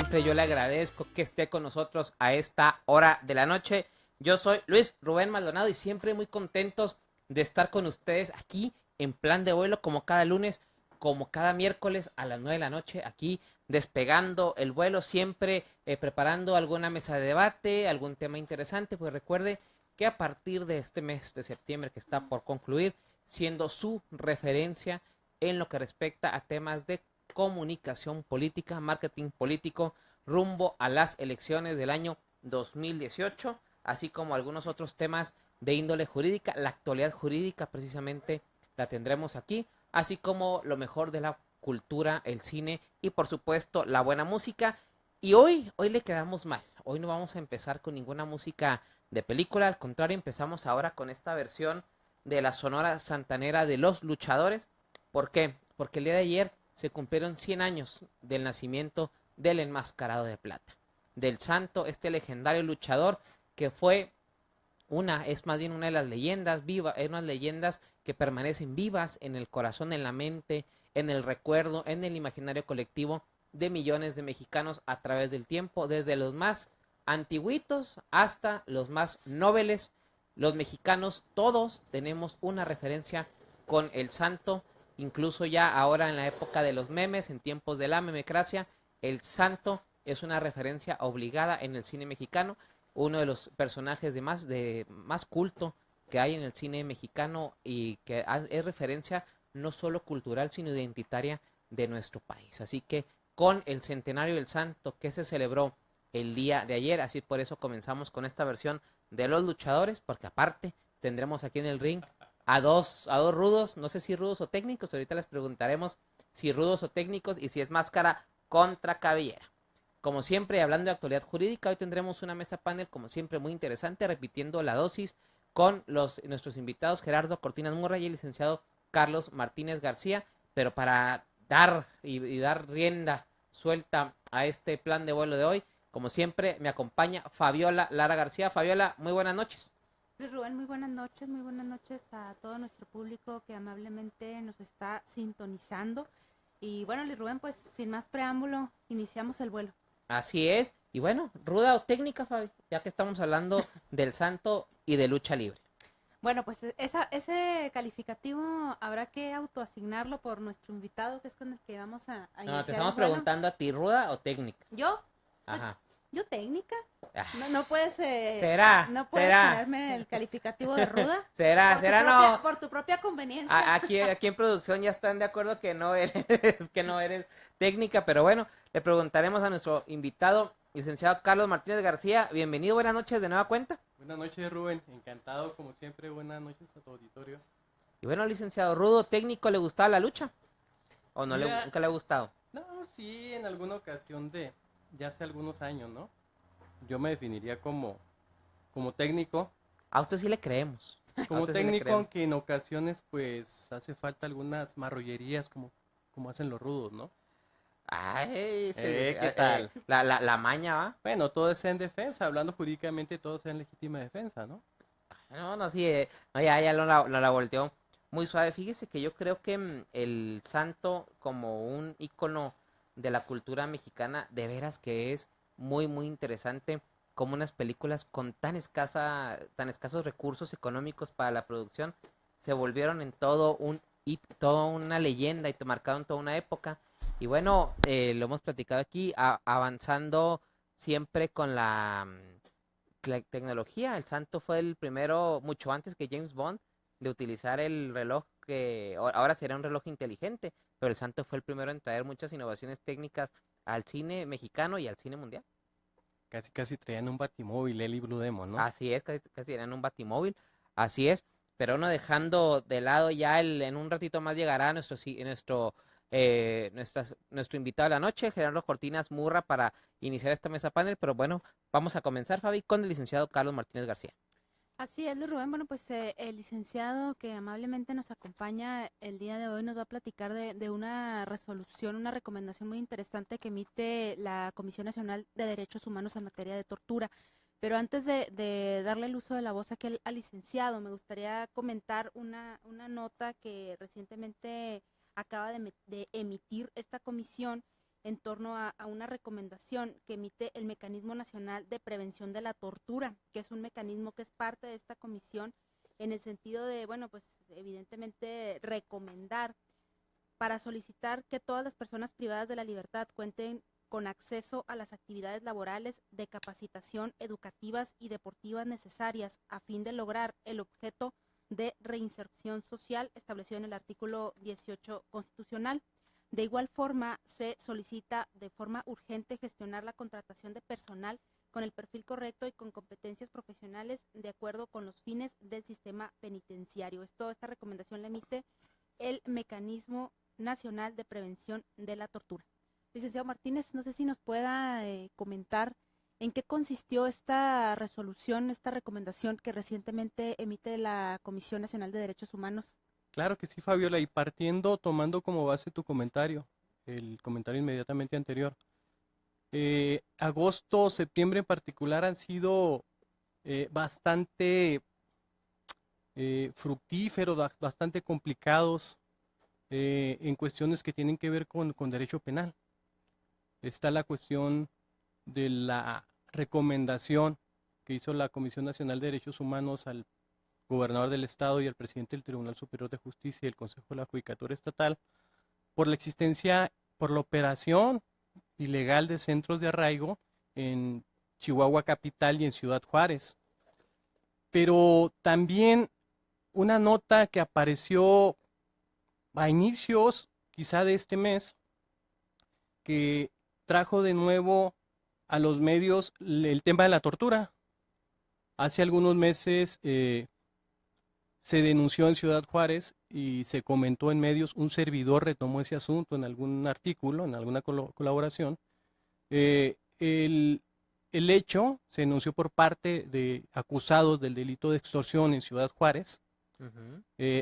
siempre yo le agradezco que esté con nosotros a esta hora de la noche. Yo soy Luis Rubén Maldonado y siempre muy contentos de estar con ustedes aquí en Plan de Vuelo, como cada lunes, como cada miércoles a las 9 de la noche, aquí despegando el vuelo, siempre preparando alguna mesa de debate, algún tema interesante. Pues recuerde que a partir de este mes de septiembre que está por concluir, siendo su referencia en lo que respecta a temas de comunicación política, marketing político, rumbo a las elecciones del año 2018, así como algunos otros temas de índole jurídica. La actualidad jurídica precisamente la tendremos aquí, así como lo mejor de la cultura, el cine y por supuesto la buena música. Y hoy le quedamos mal, hoy no vamos a empezar con ninguna música de película, al contrario empezamos ahora con esta versión de la Sonora Santanera de Los Luchadores. ¿Por qué? Porque el día de ayer se cumplieron 100 años del nacimiento del Enmascarado de Plata, del santo, este legendario luchador que fue es más bien una de las leyendas vivas, unas leyendas que permanecen vivas en el corazón, en la mente, en el recuerdo, en el imaginario colectivo de millones de mexicanos a través del tiempo, desde los más antiguitos hasta los más nobles. Los mexicanos todos tenemos una referencia con el santo, incluso ya ahora en la época de los memes, en tiempos de la memecracia, el santo es una referencia obligada en el cine mexicano, uno de los personajes de más culto que hay en el cine mexicano y que es referencia no solo cultural sino identitaria de nuestro país. Así que con el centenario del santo que se celebró el día de ayer, así por eso comenzamos con esta versión de Los Luchadores, porque aparte tendremos aquí en el ring a dos rudos, no sé si rudos o técnicos, ahorita les preguntaremos si rudos o técnicos y si es máscara contra cabellera. Como siempre, hablando de actualidad jurídica, hoy tendremos una mesa panel, como siempre, muy interesante, repitiendo la dosis con nuestros invitados Gerardo Cortinas Murray y el licenciado Carlos Martínez García, pero para dar dar rienda suelta a este plan de vuelo de hoy, como siempre, me acompaña Fabiola Lara García. Fabiola, muy buenas noches. Luis Rubén, muy buenas noches a todo nuestro público que amablemente nos está sintonizando. Y bueno, Luis Rubén, pues sin más preámbulo, iniciamos el vuelo. Así es, y bueno, ruda o técnica, Fabi, ya que estamos hablando del santo y de lucha libre. Bueno, pues ese calificativo habrá que autoasignarlo por nuestro invitado, que es con el que vamos a No, iniciar te el estamos vuelo. preguntando a ti, ruda o técnica. ¿Yo? Pues, Ajá. ¿yo técnica? Ah, No puedes, será, no puedes será, ponerme el calificativo de ruda. será no. Por tu propia conveniencia. Aquí en producción ya están de acuerdo que no eres, que no eres técnica, pero bueno, le preguntaremos a nuestro invitado, licenciado Carlos Martínez García. Bienvenido, buenas noches de nueva cuenta. Buenas noches, Rubén, encantado como siempre, buenas noches a tu auditorio. Y bueno, licenciado, rudo, técnico, ¿le gustaba la lucha? ¿O no Mira, nunca le ha gustado? no, sí, en alguna ocasión ya hace algunos años, ¿no? Yo me definiría como técnico, A usted sí le creemos. A como usted sí le técnico, creemos. aunque en ocasiones pues hace falta algunas marrullerías como hacen los rudos, ¿no? Ay, ¿Qué tal? La maña, ¿va? Bueno, todo es en defensa, hablando jurídicamente, todo es en legítima defensa, ¿no? No, sí, no, ya no la volteó muy suave. Fíjese que yo creo que el santo como un ícono de la cultura mexicana, de veras que es muy, muy interesante como unas películas con tan escasos recursos económicos para la producción se volvieron en todo un hit, toda una leyenda y te marcaron toda una época. Y bueno, lo hemos platicado aquí, avanzando siempre con la tecnología. El santo fue el primero, mucho antes que James Bond, de utilizar el reloj que ahora será un reloj inteligente, pero el santo fue el primero en traer muchas innovaciones técnicas al cine mexicano y al cine mundial. Casi traían un batimóvil, él y Blue Demon, ¿no? Así es, casi eran un batimóvil, así es, pero no dejando de lado ya en un ratito más llegará nuestro invitado de la noche, Gerardo Cortinas Murra, para iniciar esta mesa panel, pero bueno, vamos a comenzar, Fabi, con el licenciado Carlos Martínez García. Así es, Luis Rubén. Bueno, pues el licenciado que amablemente nos acompaña el día de hoy nos va a platicar de una resolución, una recomendación muy interesante que emite la Comisión Nacional de Derechos Humanos en materia de tortura. Pero antes de darle el uso de la voz aquí al licenciado, me gustaría comentar una nota que recientemente acaba de emitir esta comisión, en torno a una recomendación que emite el Mecanismo Nacional de Prevención de la Tortura, que es un mecanismo que es parte de esta comisión en el sentido de, bueno, pues evidentemente recomendar para solicitar que todas las personas privadas de la libertad cuenten con acceso a las actividades laborales, de capacitación, educativas y deportivas necesarias a fin de lograr el objeto de reinserción social establecido en el artículo 18 constitucional. De igual forma, se solicita de forma urgente gestionar la contratación de personal con el perfil correcto y con competencias profesionales de acuerdo con los fines del sistema penitenciario. Esta recomendación la emite el Mecanismo Nacional de Prevención de la Tortura. Licenciado Martínez, no sé si nos pueda comentar en qué consistió esta resolución, esta recomendación que recientemente emite la Comisión Nacional de Derechos Humanos. Claro que sí, Fabiola, y tomando como base tu comentario, el comentario inmediatamente anterior. Agosto, septiembre en particular han sido bastante fructíferos, bastante complicados en cuestiones que tienen que ver con derecho penal. Está la cuestión de la recomendación que hizo la Comisión Nacional de Derechos Humanos al gobernador del estado y al presidente del Tribunal Superior de Justicia y el Consejo de la Judicatura Estatal por la existencia, por la operación ilegal de centros de arraigo en Chihuahua capital y en Ciudad Juárez. Pero también una nota que apareció a inicios quizá de este mes, que trajo de nuevo a los medios el tema de la tortura. Hace algunos meses se denunció en Ciudad Juárez y se comentó en medios, un servidor retomó ese asunto en algún artículo, en alguna colaboración. El hecho se denunció por parte de acusados del delito de extorsión en Ciudad Juárez,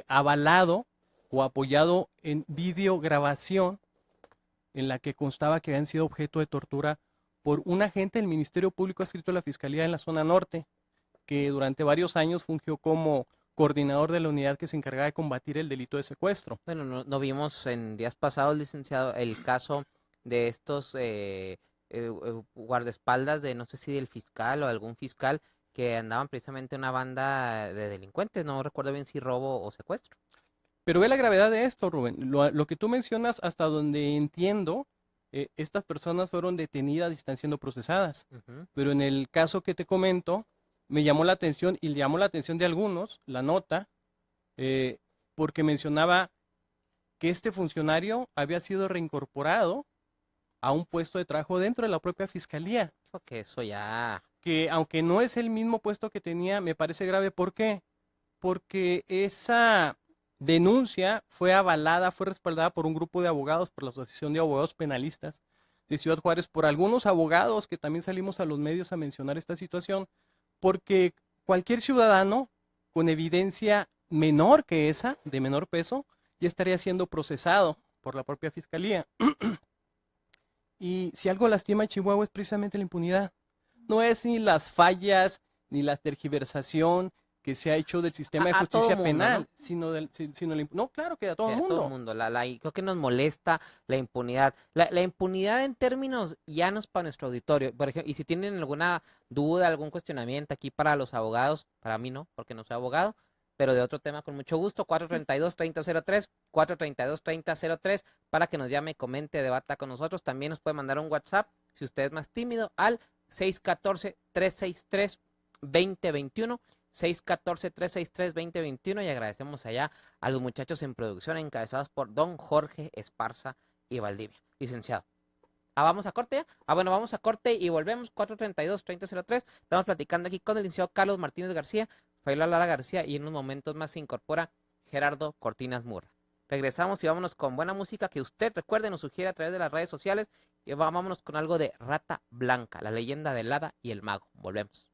avalado o apoyado en videograbación en la que constaba que habían sido objeto de tortura por un agente del Ministerio Público adscrito a la Fiscalía en la zona norte, que durante varios años fungió como coordinador de la unidad que se encargaba de combatir el delito de secuestro. Bueno, no vimos en días pasados, licenciado, el caso de estos guardaespaldas de no sé si del fiscal o algún fiscal que andaban precisamente una banda de delincuentes, no recuerdo bien si robo o secuestro. Pero ve la gravedad de esto, Rubén. Lo que tú mencionas, hasta donde entiendo, estas personas fueron detenidas y están siendo procesadas. Pero en el caso que te comento, me llamó la atención y le llamó la atención de algunos, la nota, porque mencionaba que este funcionario había sido reincorporado a un puesto de trabajo dentro de la propia fiscalía. Que eso ya... Que aunque no es el mismo puesto que tenía, me parece grave. ¿Por qué? Porque esa denuncia fue avalada, fue respaldada por un grupo de abogados, por la Asociación de Abogados Penalistas de Ciudad Juárez, por algunos abogados que también salimos a los medios a mencionar esta situación, porque cualquier ciudadano con evidencia menor que esa, de menor peso, ya estaría siendo procesado por la propia fiscalía. Y si algo lastima a Chihuahua es precisamente la impunidad. No es ni las fallas, ni la tergiversación que se ha hecho del sistema de justicia mundo, penal, ¿no? sino no, claro que a todo el mundo. A todo el mundo. Creo que nos molesta la impunidad. La impunidad en términos llanos para nuestro auditorio. Por ejemplo, y si tienen alguna duda, algún cuestionamiento aquí para los abogados, para mí no, porque no soy abogado, pero de otro tema con mucho gusto, 432-3003, 432-3003, para que nos llame, comente, debata con nosotros. También nos puede mandar un WhatsApp, si usted es más tímido, al 614-363-2021. 614-363-2021 y agradecemos allá a los muchachos en producción encabezados por don Jorge Esparza y Valdivia. Licenciado. ¿Vamos a corte ya? Bueno, vamos a corte y volvemos, 432-3003. Estamos platicando aquí con el licenciado Carlos Martínez García, Fabiola Lara García y en unos momentos más se incorpora Gerardo Cortinas Murra. Regresamos y vámonos con buena música que usted, recuerde, nos sugiere a través de las redes sociales y vámonos con algo de Rata Blanca, la leyenda del hada y el mago. Volvemos.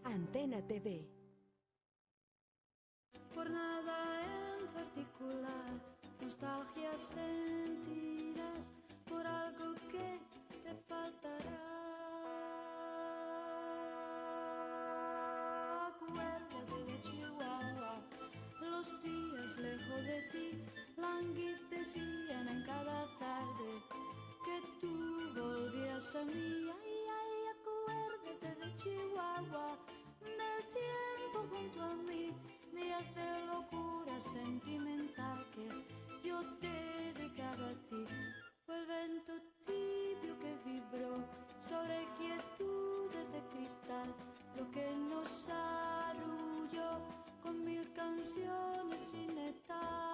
Antena TV. Por nada en particular, nostalgia sentirás de mí, ay, ay, acuérdate de Chihuahua, del tiempo junto a mí, días de locura sentimental que yo te dedicaba a ti. Fue el viento tibio que vibró sobre quietudes de cristal, lo que nos arrulló con 1000 canciones sin estar.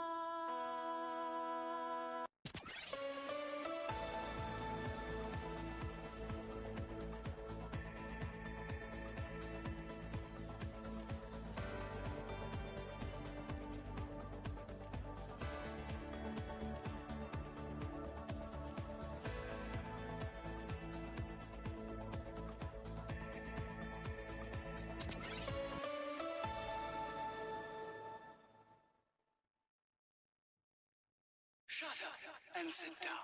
Shut up and sit down.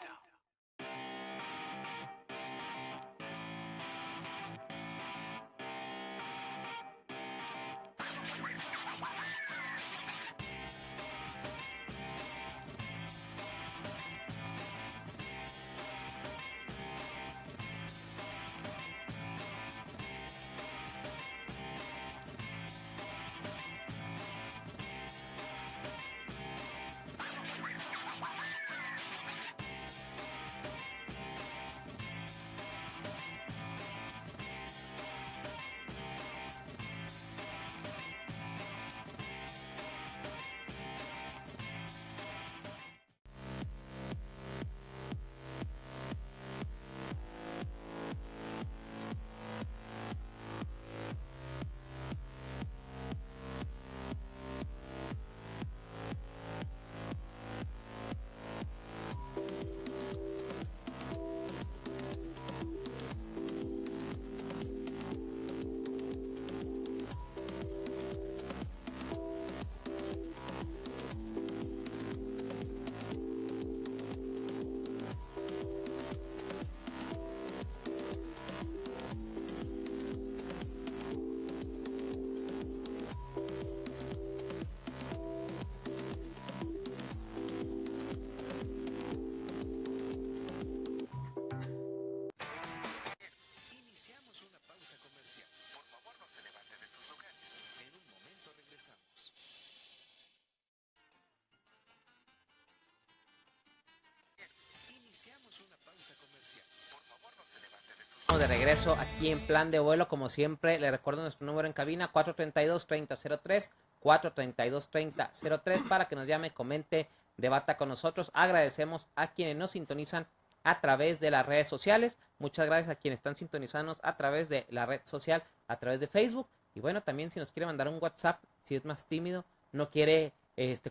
De regreso aquí en Plan de Vuelo, como siempre, le recuerdo nuestro número en cabina, 432-3003, 432-3003, para que nos llame, comente, debata con nosotros. Agradecemos a quienes nos sintonizan a través de las redes sociales. Muchas gracias a quienes están sintonizándonos a través de la red social, a través de Facebook. Y bueno, también si nos quiere mandar un WhatsApp, si es más tímido, no quiere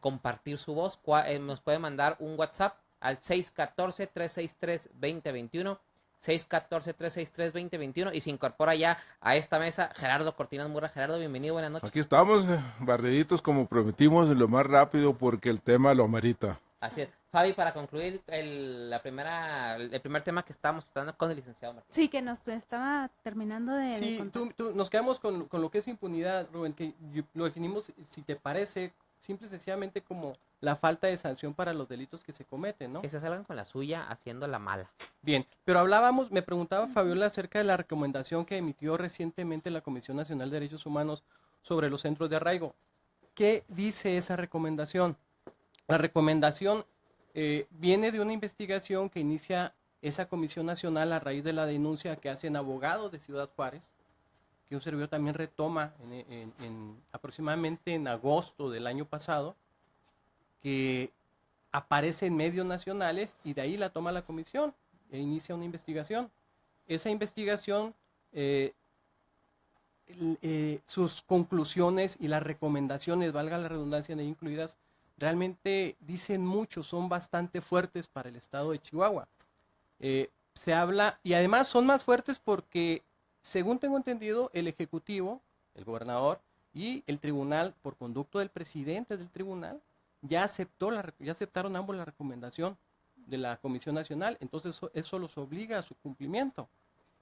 compartir su voz, nos puede mandar un WhatsApp al 614-363-2021. 614-363-2021 y se incorpora ya a esta mesa Gerardo Cortinas Murra. Gerardo, bienvenido, buenas noches. Aquí estamos, barriditos como prometimos, lo más rápido porque el tema lo amerita. Así es. Fabi, para concluir el primer tema que estábamos tratando con el licenciado Martín. Sí, que nos estaba terminando de... Sí, de nos quedamos con lo que es impunidad, Rubén, que lo definimos, si te parece, simple y sencillamente como la falta de sanción para los delitos que se cometen, ¿no? Que se salgan con la suya haciendo la mala. Bien, pero me preguntaba Fabiola acerca de la recomendación que emitió recientemente la Comisión Nacional de Derechos Humanos sobre los centros de arraigo. ¿Qué dice esa recomendación? La recomendación viene de una investigación que inicia esa Comisión Nacional a raíz de la denuncia que hacen abogados de Ciudad Juárez, que un servidor también retoma aproximadamente en agosto del año pasado, que aparece en medios nacionales y de ahí la toma la comisión e inicia una investigación. Esa investigación, sus conclusiones y las recomendaciones, valga la redundancia en ahí incluidas, realmente dicen mucho, son bastante fuertes para el estado de Chihuahua. Se habla, y además son más fuertes porque, según tengo entendido, el Ejecutivo, el gobernador y el tribunal, por conducto del presidente del tribunal, ya aceptaron ambos la recomendación de la Comisión Nacional, entonces eso los obliga a su cumplimiento.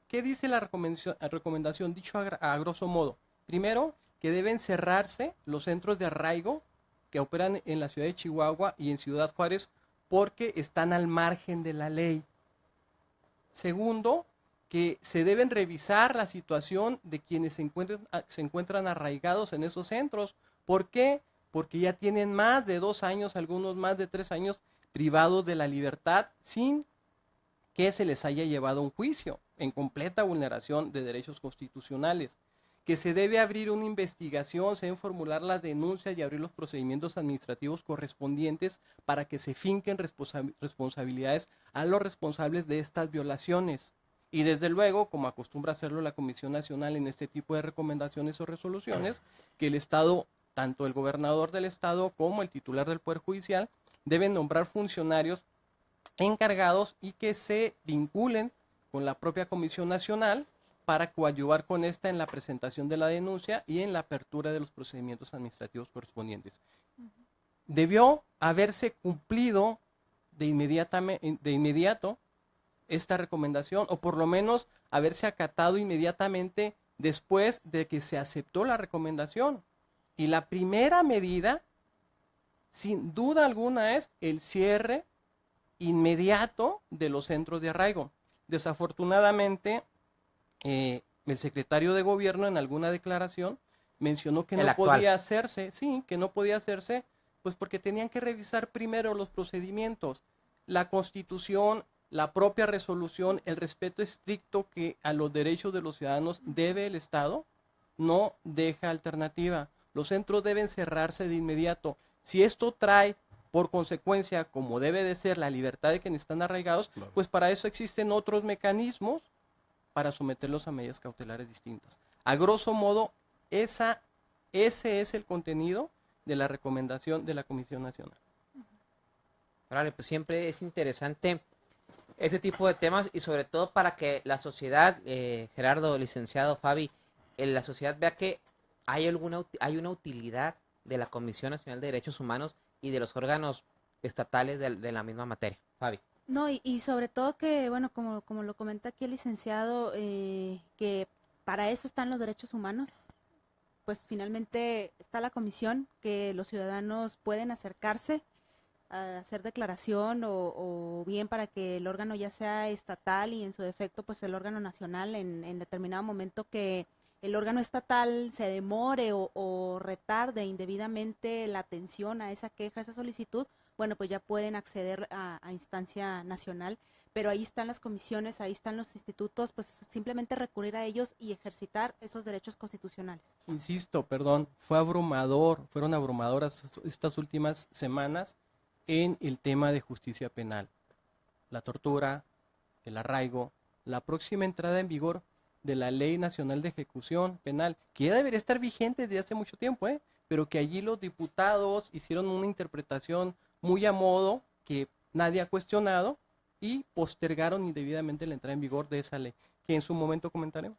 ¿Qué dice la recomendación? Dicho a grosso modo, primero, que deben cerrarse los centros de arraigo que operan en la ciudad de Chihuahua y en Ciudad Juárez porque están al margen de la ley. Segundo, que se deben revisar la situación de quienes se encuentran arraigados en esos centros. ¿Por qué? Porque ya tienen más de 2 años, algunos más de 3 años privados de la libertad sin que se les haya llevado un juicio en completa vulneración de derechos constitucionales, que se debe abrir una investigación, se deben formular las denuncias y abrir los procedimientos administrativos correspondientes para que se finquen responsabilidades a los responsables de estas violaciones. Y desde luego, como acostumbra hacerlo la Comisión Nacional en este tipo de recomendaciones o resoluciones, que el Estado, tanto el gobernador del Estado como el titular del Poder Judicial, deben nombrar funcionarios encargados y que se vinculen con la propia Comisión Nacional para coadyuvar con esta en la presentación de la denuncia y en la apertura de los procedimientos administrativos correspondientes. Debió haberse cumplido de inmediato esta recomendación, o por lo menos haberse acatado inmediatamente después de que se aceptó la recomendación. Y la primera medida, sin duda alguna, es el cierre inmediato de los centros de arraigo. Desafortunadamente, el secretario de Gobierno en alguna declaración mencionó que no podía hacerse, pues porque tenían que revisar primero los procedimientos, la Constitución, la propia resolución, el respeto estricto que a los derechos de los ciudadanos debe el Estado, no deja alternativa. Los centros deben cerrarse de inmediato. Si esto trae por consecuencia, como debe de ser, la libertad de quienes están arraigados, claro, pues para eso existen otros mecanismos para someterlos a medidas cautelares distintas. A grosso modo, ese es el contenido de la recomendación de la Comisión Nacional. Vale, pues siempre es interesante ese tipo de temas y sobre todo para que la sociedad, Gerardo, licenciado, Fabi, la sociedad vea que hay una utilidad de la Comisión Nacional de Derechos Humanos y de los órganos estatales de la misma materia. Fabi. No, y sobre todo que, bueno, como lo comenta aquí el licenciado, que para eso están los derechos humanos, pues finalmente está la comisión, que los ciudadanos pueden acercarse a hacer declaración o bien para que el órgano ya sea estatal y en su defecto pues el órgano nacional en determinado momento que el órgano estatal se demore o retarde indebidamente la atención a esa queja, a esa solicitud, bueno, pues ya pueden acceder a instancia nacional, pero ahí están las comisiones, ahí están los institutos, pues simplemente recurrir a ellos y ejercitar esos derechos constitucionales. Insisto, fueron abrumadoras estas últimas semanas en el tema de justicia penal. La tortura, el arraigo, la próxima entrada en vigor de la Ley Nacional de Ejecución Penal, que ya debería estar vigente desde hace mucho tiempo, pero que allí los diputados hicieron una interpretación muy a modo, que nadie ha cuestionado, y postergaron indebidamente la entrada en vigor de esa ley, que en su momento comentaremos.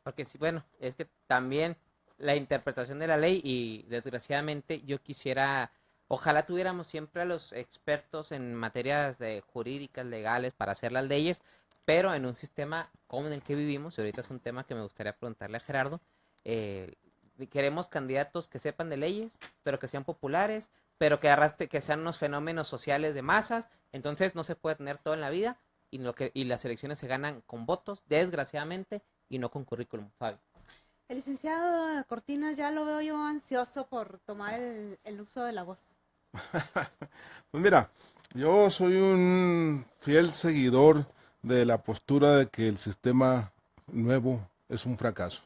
Porque sí, bueno, es que también la interpretación de la ley, y desgraciadamente yo quisiera, ojalá tuviéramos siempre a los expertos en materias jurídicas, legales, para hacer las leyes, pero en un sistema como en el que vivimos, y ahorita es un tema que me gustaría preguntarle a Gerardo, queremos candidatos que sepan de leyes, pero que sean populares, pero que sean unos fenómenos sociales de masas, entonces no se puede tener todo en la vida, y las elecciones se ganan con votos, desgraciadamente, y no con currículum. Fabi. El licenciado Cortinas ya lo veo yo ansioso por tomar el uso de la voz. Pues mira, yo soy un fiel seguidor de la postura de que el sistema nuevo es un fracaso.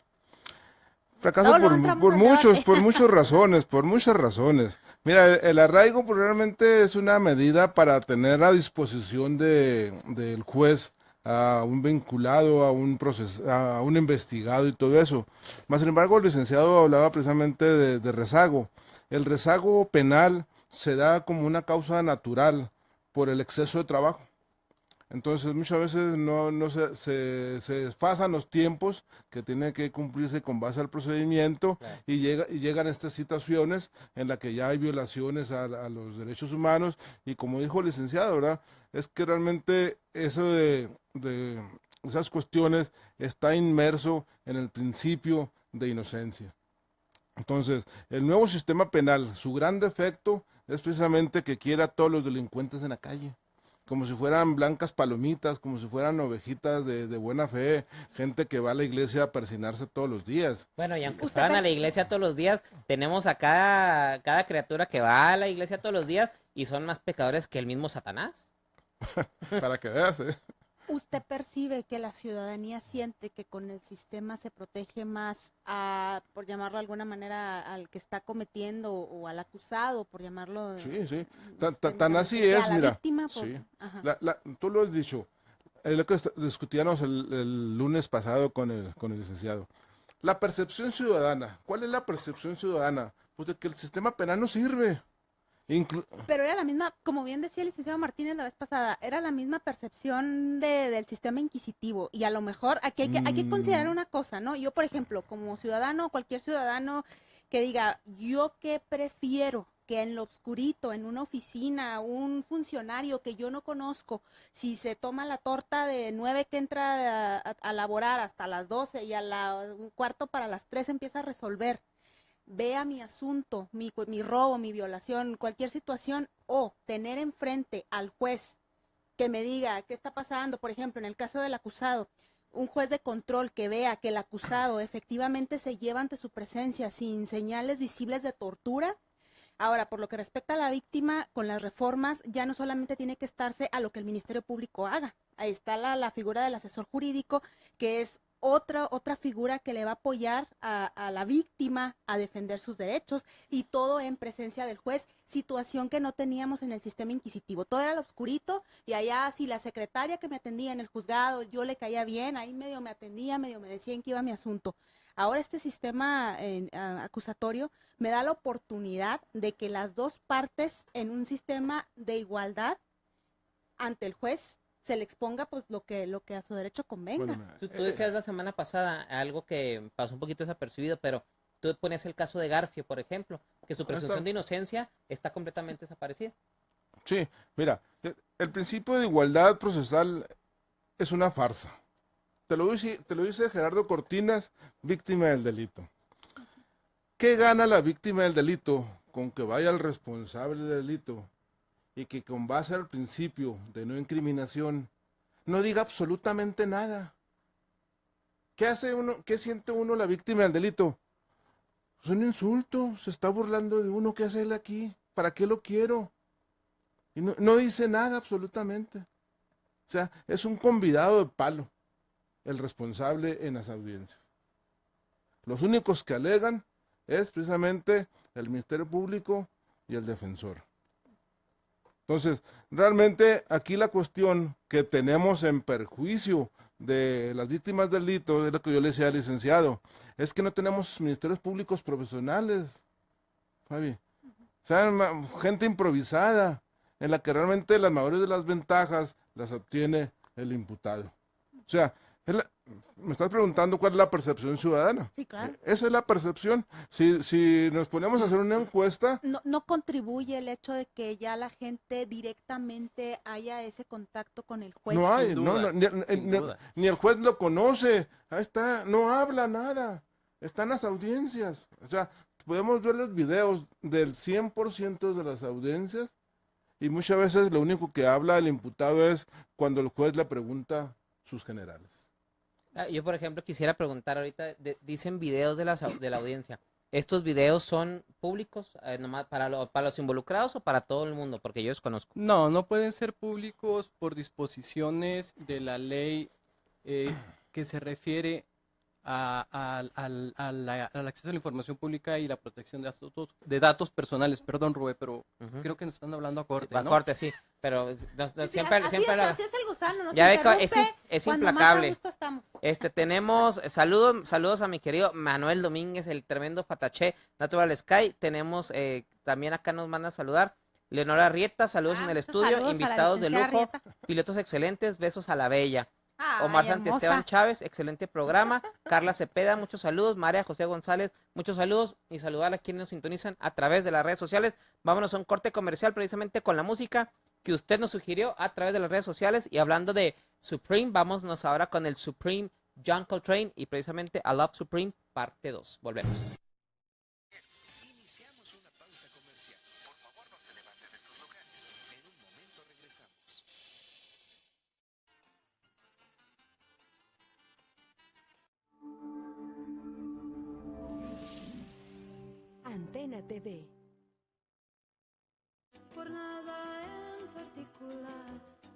Fracaso por muchas razones. Mira, el arraigo probablemente es una medida para tener a disposición del juez a un vinculado, a un investigado y todo eso. Más sin embargo, el licenciado hablaba precisamente de rezago. El rezago penal se da como una causa natural por el exceso de trabajo. Entonces muchas veces se desfasan los tiempos que tienen que cumplirse con base al procedimiento, claro, y llegan estas situaciones en las que ya hay violaciones a los derechos humanos, y como dijo el licenciado, ¿verdad? Es que realmente eso de esas cuestiones está inmerso en el principio de inocencia. Entonces, el nuevo sistema penal, su gran defecto es precisamente que quiere a todos los delincuentes en la calle. como si fueran blancas palomitas, como si fueran ovejitas de buena fe, gente que va a la iglesia a persinarse todos los días. Bueno, y aunque ¿Usted fueran a la percibe? iglesia todos los días, tenemos a cada criatura que va a la iglesia todos los días y son más pecadores que el mismo Satanás. Para que veas, ¿eh? ¿Usted percibe que la ciudadanía siente que con el sistema se protege más a, por llamarlo de alguna manera, al que está cometiendo o al acusado, por llamarlo? Sí, sí. Tan técnicamente, así que a es, la mira. víctima, por- Sí. Ajá. Tú lo has dicho. Es lo que discutíamos el lunes pasado con el licenciado. La percepción ciudadana. ¿Cuál es la percepción ciudadana? Pues de que el sistema penal no sirve. Pero era la misma, como bien decía el licenciado Martínez la vez pasada, era la misma percepción del sistema inquisitivo. Y a lo mejor aquí hay que considerar una cosa, ¿no? Yo, por ejemplo, como ciudadano, cualquier ciudadano que diga, yo qué prefiero que en lo oscurito, en una oficina, un funcionario que yo no conozco, si se toma la torta de 9 que entra a laborar hasta las 12 y un cuarto para las 3 empieza a resolver, vea mi asunto, mi robo, mi violación, cualquier situación, o tener enfrente al juez que me diga qué está pasando, por ejemplo, en el caso del acusado, un juez de control que vea que el acusado efectivamente se lleva ante su presencia sin señales visibles de tortura. Ahora, por lo que respecta a la víctima, con las reformas ya no solamente tiene que estarse a lo que el Ministerio Público haga. Ahí está la figura del asesor jurídico, que es otra figura que le va a apoyar a la víctima a defender sus derechos, y todo en presencia del juez, situación que no teníamos en el sistema inquisitivo. Todo era al oscurito, y allá si la secretaria que me atendía en el juzgado, yo le caía bien, ahí medio me atendía, medio me decía en qué iba mi asunto. Ahora este sistema acusatorio me da la oportunidad de que las dos partes en un sistema de igualdad ante el juez se le exponga pues lo que a su derecho convenga. Bueno, Tú decías la semana pasada algo que pasó un poquito desapercibido, pero tú ponías el caso de Garfio, por ejemplo, que su presunción de inocencia está completamente desaparecida. sí, mira, el principio de igualdad procesal es una farsa. Te lo dice Gerardo Cortinas, víctima del delito. ¿Qué gana la víctima del delito con que vaya el responsable del delito y que con base al principio de no incriminación no diga absolutamente nada? ¿Qué hace uno, qué siente uno la víctima del delito? Es un insulto, se está burlando de uno, ¿qué hace él aquí? ¿Para qué lo quiero? Y no dice nada absolutamente. O sea, es un convidado de palo el responsable en las audiencias. Los únicos que alegan es precisamente el Ministerio Público y el defensor. Entonces, realmente aquí la cuestión que tenemos en perjuicio de las víctimas del delito, es lo que yo le decía al licenciado, es que no tenemos ministerios públicos profesionales, Fabi. O sea, gente improvisada, en la que realmente las mayores de las ventajas las obtiene el imputado. O sea, me estás preguntando cuál es la percepción ciudadana. Sí, claro. Esa es la percepción. Si nos ponemos a hacer una encuesta, No contribuye el hecho de que ya la gente directamente haya ese contacto con el juez. no hay, Sin no, duda, sin ni- duda. ni el juez lo conoce. Ahí está, no habla nada. Están las audiencias. O sea, podemos ver los videos del 100% de las audiencias y muchas veces lo único que habla el imputado es cuando el juez le pregunta sus generales. Yo, por ejemplo, quisiera preguntar ahorita, dicen videos de la audiencia. ¿Estos videos son públicos nomás para los involucrados o para todo el mundo? Porque yo desconozco. No, no pueden ser públicos por disposiciones de la ley que se refiere al acceso a la información pública y la protección de datos personales. Perdón, Rubén, pero Ujú. creo que nos están hablando a corte, Va a ¿no? corte, sí, pero siempre, así siempre así es el gusano, ¿no? Ya Se ve que interrumpe es cuando más a implacable. gusto estamos. Tenemos saludos a mi querido Manuel Domínguez, el tremendo Fataché Natural Sky. Tenemos también acá nos manda a saludar Leonora Rieta, saludos en el Muchos estudio, saludos a la invitados de licenciada lujo, Rieta. pilotos excelentes, besos a la bella. Ay, Omar hermosa. Santiesteban Chávez, excelente programa. Carla Cepeda, muchos saludos. María José González, muchos saludos. Y saludar a quienes nos sintonizan a través de las redes sociales. Vámonos a un corte comercial precisamente con la música que usted nos sugirió a través de las redes sociales. Y hablando de Supreme, vámonos ahora con el Supreme John Coltrane y precisamente I Love Supreme parte 2. Volvemos. Iniciamos una pausa comercial. Por favor, no te levantes de tus locales. En un momento regresamos. Antena TV. Por nada en particular,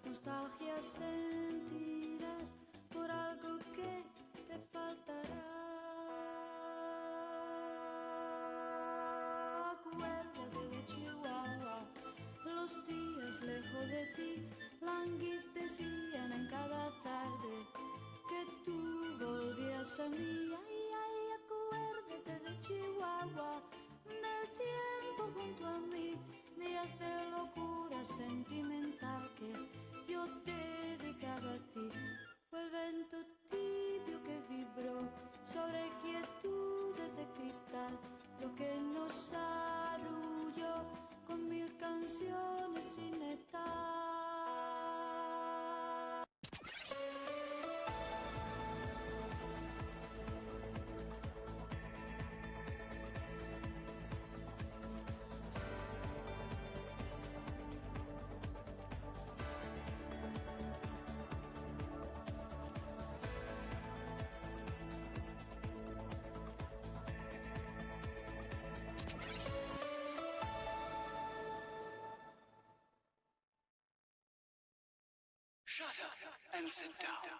nostalgia sentirás por algo que te faltará. Acuérdate de Chihuahua, los días lejos de ti languidecían en cada tarde que tú volvías a mí. Ay, ay, acuérdate de Chihuahua, del tiempo junto a mí, días de locura sentimental que yo te dedicaba a ti. Fue el vento tibio que vibró sobre quietudes de cristal, lo que nos arrulló con 1000 canciones sin estar. Shut up and sit down.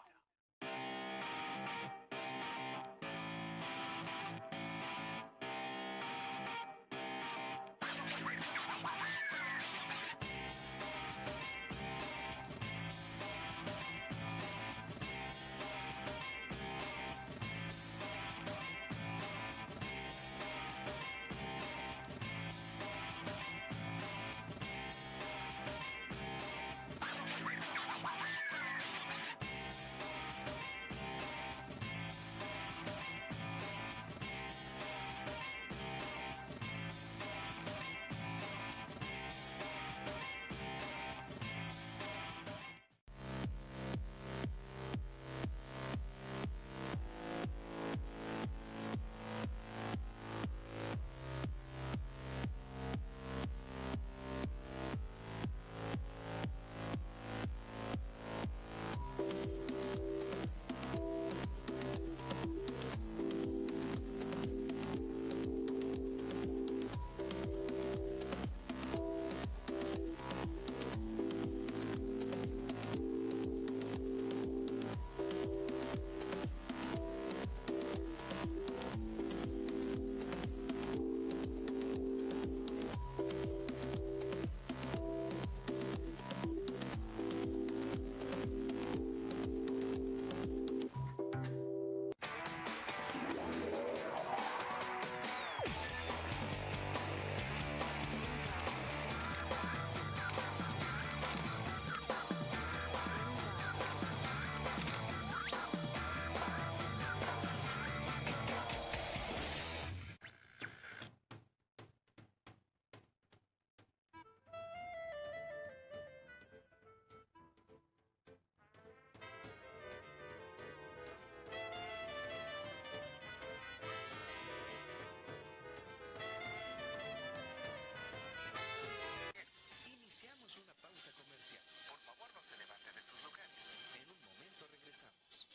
Iniciamos una pausa comercial. Por favor, no se levante de sus lugares. En un momento regresamos.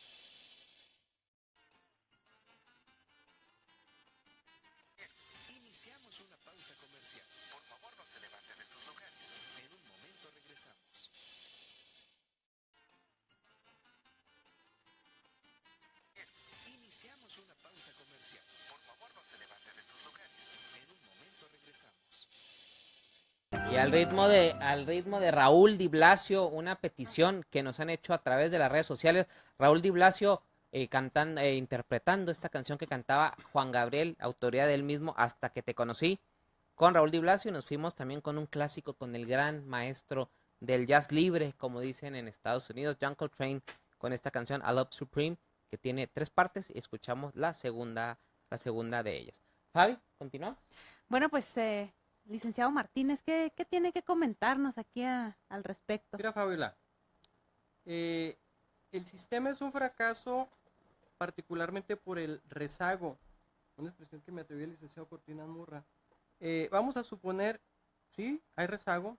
Iniciamos una pausa comercial. Por favor, no se levante de sus lugares. En un momento regresamos. Iniciamos una pausa comercial. Por favor, no se levante de sus lugares. En un momento regresamos. Y al ritmo de Raúl Di Blasio, una petición que nos han hecho a través de las redes sociales. Raúl Di Blasio interpretando esta canción que cantaba Juan Gabriel, autoría del mismo, Hasta que te conocí. Con Raúl Di Blasio nos fuimos también con un clásico, con el gran maestro del jazz libre, como dicen en Estados Unidos, John Coltrane, con esta canción I Love Supreme, que tiene 3 partes, y escuchamos la segunda de ellas. Fabi, ¿continuamos? Bueno, pues, licenciado Martínez, ¿qué tiene que comentarnos aquí al respecto? Mira, Fabiola, el sistema es un fracaso particularmente por el rezago, una expresión que me atrevió el licenciado Cortinas Murra. Vamos a suponer, sí, hay rezago,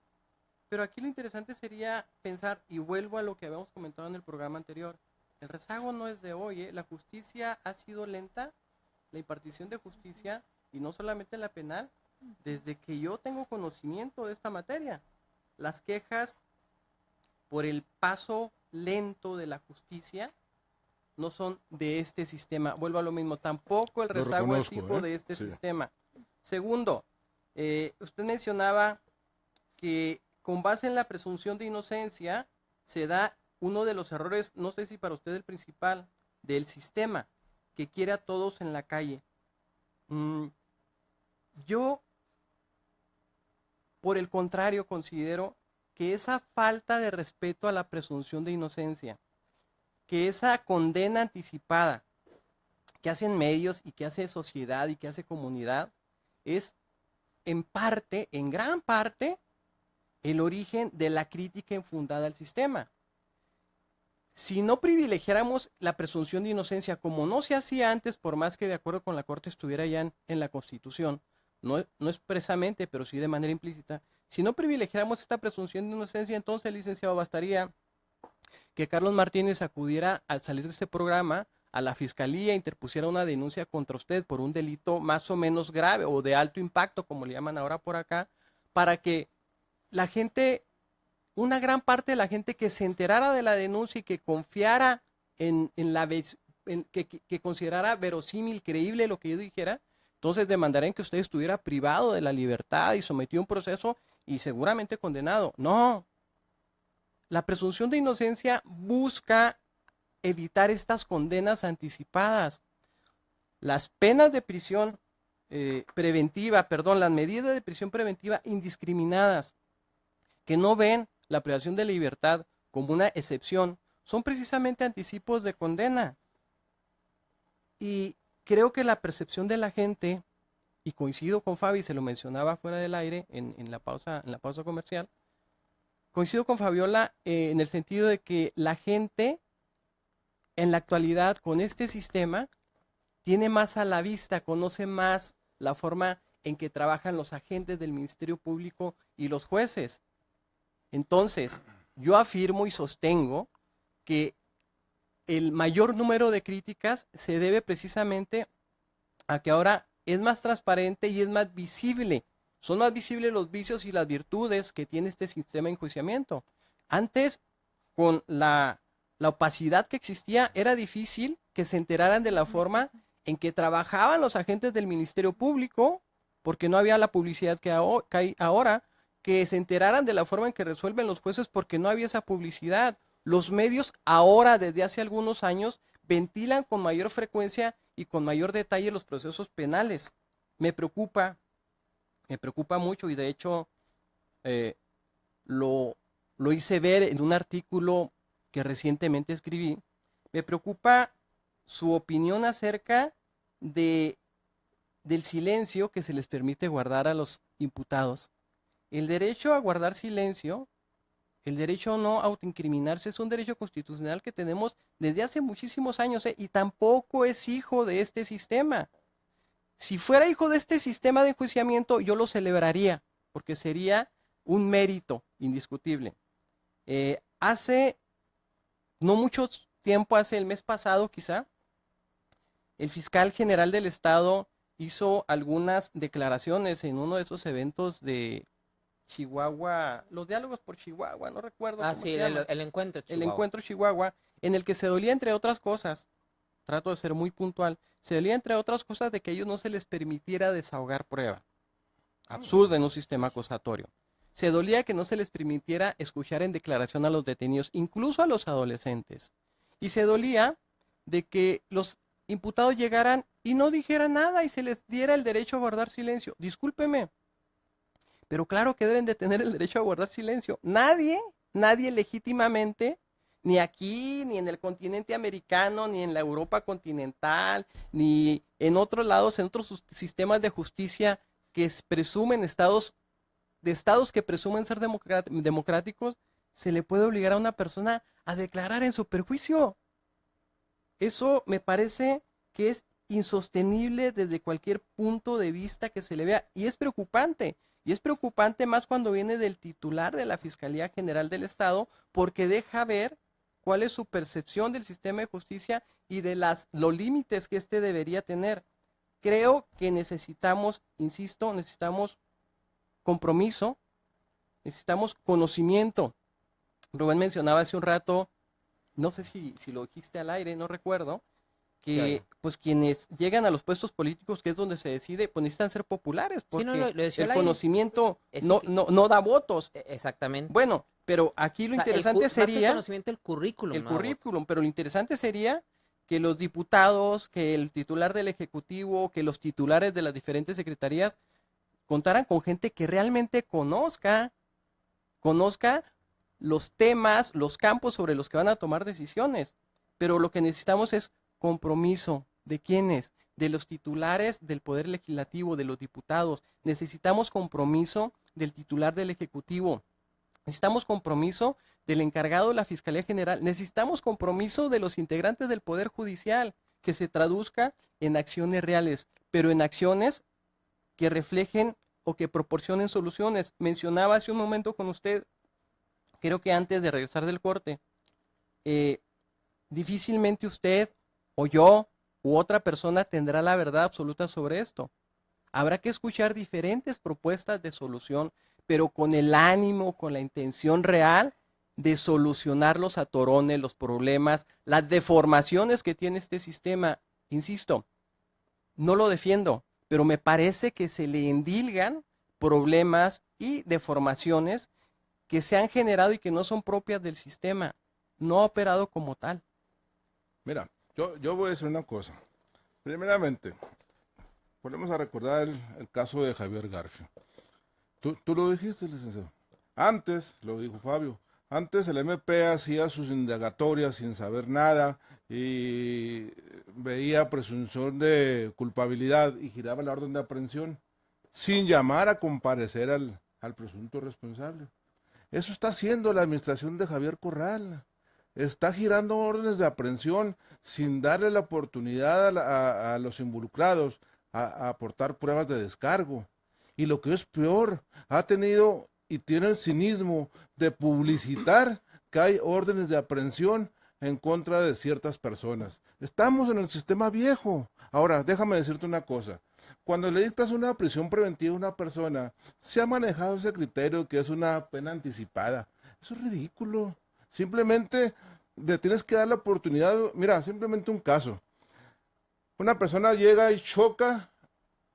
pero aquí lo interesante sería pensar, y vuelvo a lo que habíamos comentado en el programa anterior, el rezago no es de hoy, la justicia ha sido lenta, la impartición de justicia, y no solamente la penal, desde que yo tengo conocimiento de esta materia. Las quejas por el paso lento de la justicia no son de este sistema. Vuelvo a lo mismo, tampoco el Lo rezago es reconozco, hijo de este sí. sistema. Segundo, usted mencionaba que con base en la presunción de inocencia se da uno de los errores, no sé si para usted el principal, del sistema, que quiere a todos en la calle. Yo, por el contrario, considero que esa falta de respeto a la presunción de inocencia, que esa condena anticipada que hacen medios y que hace sociedad y que hace comunidad, es en parte, en gran parte, el origen de la crítica infundada al sistema. Si no privilegiáramos la presunción de inocencia como no se hacía antes, por más que de acuerdo con la Corte estuviera ya en la Constitución, no expresamente, pero sí de manera implícita, si no privilegiáramos esta presunción de inocencia, entonces, licenciado, bastaría que Carlos Martínez acudiera al salir de este programa a la Fiscalía, interpusiera una denuncia contra usted por un delito más o menos grave o de alto impacto, como le llaman ahora por acá, para que la gente, una gran parte de la gente que se enterara de la denuncia y que confiara que considerara verosímil, creíble lo que yo dijera, entonces demandarían que usted estuviera privado de la libertad y sometido a un proceso y seguramente condenado. No. La presunción de inocencia busca evitar estas condenas anticipadas. Las penas de prisión las medidas de prisión preventiva indiscriminadas, que no ven la privación de libertad como una excepción, son precisamente anticipos de condena. Y creo que la percepción de la gente, y coincido con Fabi, se lo mencionaba fuera del aire en la pausa comercial, coincido con Fabiola en el sentido de que la gente en la actualidad con este sistema tiene más a la vista, conoce más la forma en que trabajan los agentes del Ministerio Público y los jueces. Entonces, yo afirmo y sostengo que el mayor número de críticas se debe precisamente a que ahora es más transparente y es más visible. Son más visibles los vicios y las virtudes que tiene este sistema de enjuiciamiento. Antes, con la opacidad que existía, era difícil que se enteraran de la forma en que trabajaban los agentes del Ministerio Público, porque no había la publicidad que hay ahora, que se enteraran de la forma en que resuelven los jueces, porque no había esa publicidad. Los medios ahora, desde hace algunos años, ventilan con mayor frecuencia y con mayor detalle los procesos penales. Me preocupa mucho y de hecho lo hice ver en un artículo que recientemente escribí. Me preocupa su opinión acerca del silencio que se les permite guardar a los imputados. El derecho a guardar silencio, el derecho a no autoincriminarse es un derecho constitucional que tenemos desde hace muchísimos años y tampoco es hijo de este sistema. Si fuera hijo de este sistema de enjuiciamiento, yo lo celebraría, porque sería un mérito indiscutible. Hace no mucho tiempo, hace el mes pasado quizá, el fiscal general del estado hizo algunas declaraciones en uno de esos eventos de Chihuahua, los diálogos por Chihuahua, no recuerdo cómo sí, se llama. el encuentro Chihuahua. El encuentro Chihuahua, en el que se dolía, entre otras cosas, trato de ser muy puntual, se dolía, entre otras cosas, de que a ellos no se les permitiera desahogar prueba. Absurdo en un sistema acusatorio. Se dolía que no se les permitiera escuchar en declaración a los detenidos, incluso a los adolescentes. Y se dolía de que los imputados llegaran y no dijeran nada y se les diera el derecho a guardar silencio. Discúlpeme, pero claro que deben de tener el derecho a guardar silencio. Nadie legítimamente, ni aquí, ni en el continente americano, ni en la Europa continental, ni en otros lados, en otros sistemas de justicia que presumen estados que presumen ser democráticos, se le puede obligar a una persona a declarar en su perjuicio. Eso me parece que es insostenible desde cualquier punto de vista que se le vea, y es preocupante más cuando viene del titular de la Fiscalía General del Estado, porque deja ver cuál es su percepción del sistema de justicia y de los límites que éste debería tener. creo que necesitamos, insisto, necesitamos compromiso, necesitamos conocimiento. Rubén mencionaba hace un rato, no sé si lo dijiste al aire, no recuerdo, que pues quienes llegan a los puestos políticos, que es donde se decide, pues necesitan ser populares, porque Sí, no, lo decía el al aire. conocimiento Es no, que- no da votos. Exactamente. Bueno, pero aquí lo O sea, interesante más que el sería conocimiento, el currículum. el no da votos. currículum, pero lo interesante sería que los diputados, que el titular del Ejecutivo, que los titulares de las diferentes secretarías contaran con gente que realmente conozca los temas, los campos sobre los que van a tomar decisiones. Pero lo que necesitamos es compromiso. ¿De quiénes? De los titulares del Poder Legislativo, de los diputados. Necesitamos compromiso del titular del Ejecutivo. Necesitamos compromiso del encargado de la Fiscalía General. Necesitamos compromiso de los integrantes del Poder Judicial, que se traduzca en acciones reales, pero en acciones que reflejen o que proporcionen soluciones. Mencionaba hace un momento con usted, creo que antes de regresar del corte, difícilmente usted o yo u otra persona tendrá la verdad absoluta sobre esto. Habrá que escuchar diferentes propuestas de solución, pero con el ánimo, con la intención real de solucionar los atorones, los problemas, las deformaciones que tiene este sistema. Insisto, no lo defiendo, pero me parece que se le endilgan problemas y deformaciones que se han generado y que no son propias del sistema. No ha operado como tal. Mira, yo voy a decir una cosa. Primeramente, volvemos a recordar el caso de Javier Garfio. Tú lo dijiste, licenciado. Antes, lo dijo Fabio, antes el MP hacía sus indagatorias sin saber nada y veía presunción de culpabilidad y giraba la orden de aprehensión sin llamar a comparecer al presunto responsable. Eso está haciendo la administración de Javier Corral. Está girando órdenes de aprehensión sin darle la oportunidad a los involucrados a aportar pruebas de descargo. Y lo que es peor, ha tenido y tiene el cinismo de publicitar que hay órdenes de aprehensión en contra de ciertas personas. Estamos en el sistema viejo. Ahora, déjame decirte una cosa. Cuando le dictas una prisión preventiva a una persona, se ha manejado ese criterio que es una pena anticipada. Eso es ridículo. Simplemente le tienes que dar la oportunidad. Mira, simplemente un caso. Una persona llega y choca,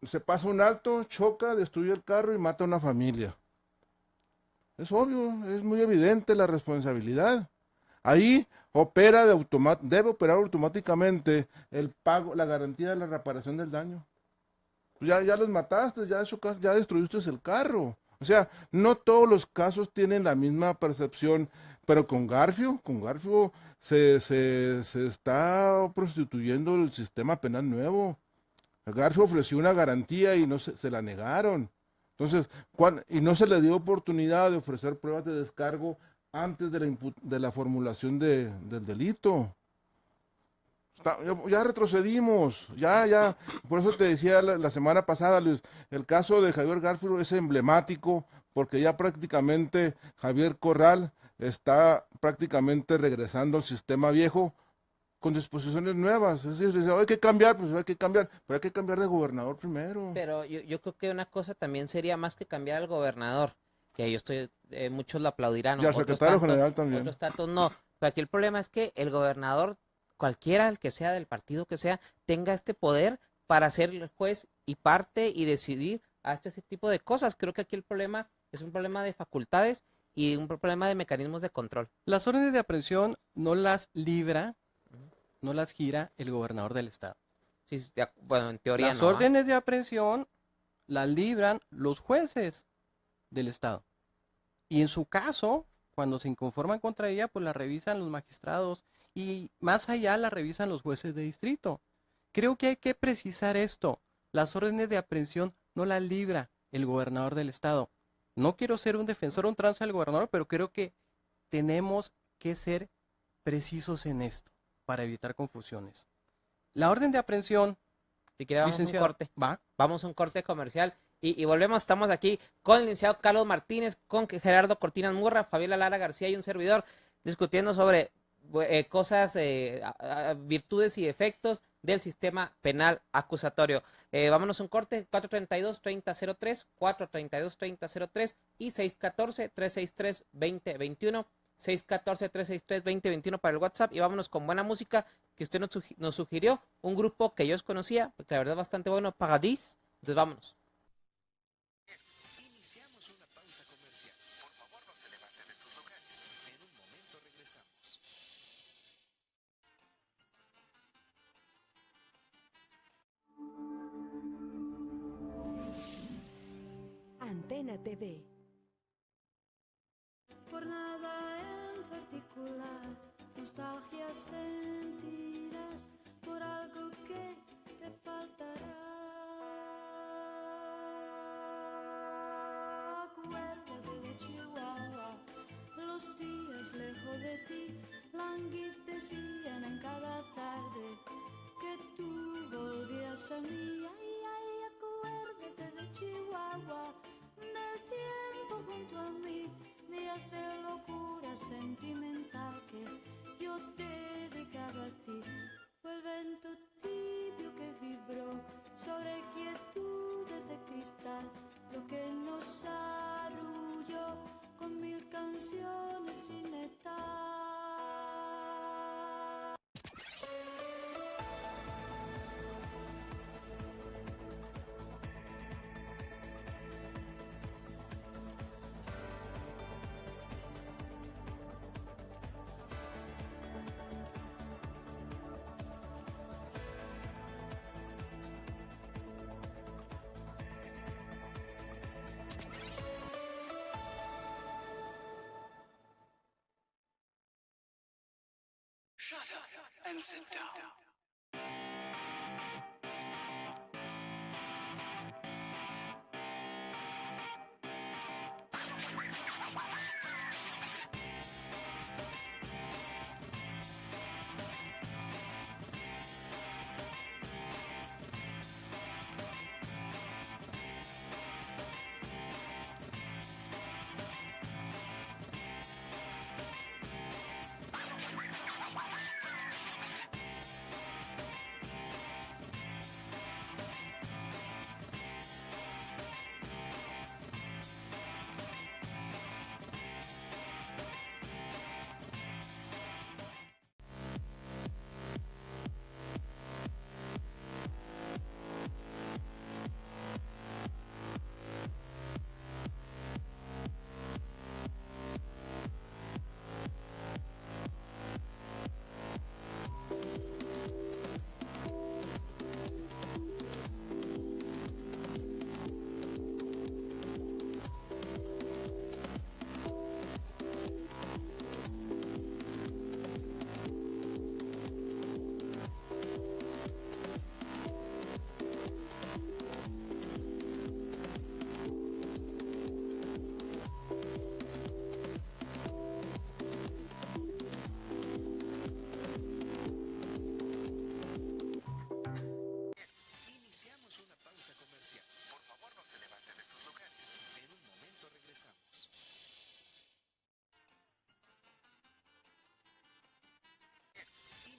se pasa un alto, choca, destruye el carro y mata a una familia. Es obvio, es muy evidente la responsabilidad. Ahí debe operar automáticamente el pago, la garantía de la reparación del daño. Ya los mataste, ya chocaste, ya destruiste el carro. O sea, no todos los casos tienen la misma percepción, pero con Garfio se está prostituyendo el sistema penal nuevo. Garfio ofreció una garantía y se la negaron. Entonces, y no se le dio oportunidad de ofrecer pruebas de descargo antes de la formulación del delito. Ya retrocedimos, ya. Por eso te decía la semana pasada, Luis, el caso de Javier Garfio es emblemático porque ya prácticamente Javier Corral está prácticamente regresando al sistema viejo con disposiciones nuevas. Es decir, hay que cambiar, pero hay que cambiar de gobernador primero. Pero yo creo que una cosa también sería más que cambiar al gobernador, que yo estoy, muchos lo aplaudirán. Y al secretario general también. Otros tantos no. Pero aquí el problema es que el gobernador, cualquiera el que sea, del partido que sea, tenga este poder para ser el juez y parte y decidir hasta ese tipo de cosas. Creo que aquí el problema es un problema de facultades y un problema de mecanismos de control. Las órdenes de aprehensión no las libra, no las gira el gobernador del estado. Sí, bueno, en teoría Las no. órdenes de aprehensión las libran los jueces del estado. Y en su caso, cuando se inconforman contra ella, pues la revisan los magistrados y más allá la revisan los jueces de distrito. Creo que hay que precisar esto. Las órdenes de aprehensión no las libra el gobernador del estado. No quiero ser un defensor o un trance del gobernador, pero creo que tenemos que ser precisos en esto para evitar confusiones. La orden de aprehensión, Si quiere, vamos a un licenciado, corte. va. Vamos a un corte comercial y volvemos. Estamos aquí con el licenciado Carlos Martínez, con Gerardo Cortinas Murra, Fabiola Lara García y un servidor discutiendo sobre cosas, virtudes y defectos del sistema penal acusatorio. Vámonos a un corte, 432-3003, 432-3003 y 614-363-2021. 614-363-2021 para el WhatsApp, y vámonos con buena música que usted nos sugirió, un grupo que yo desconocía, porque la verdad es bastante bueno, Paradis. Entonces vámonos. Iniciamos una pausa comercial. Por favor, no te levantes de tus locales. En un momento regresamos. Antena TV. Por nada en particular, nostalgia sentirás por algo que te faltará. Acuérdate de Chihuahua, los días lejos de ti languidecían en cada tarde que tú volvías a mí. Ay, ay, acuérdate de Chihuahua, del tiempo junto a mí, días de locura sentimental que yo te dedicaba a ti. Fue el vento tibio que vibró sobre quietudes de cristal, lo que nos arrulló con 1000 canciones sin estar. Shut up and sit down. Iniciamos una pausa comercial. Por favor, no te levantes de tus locales. En un momento regresamos.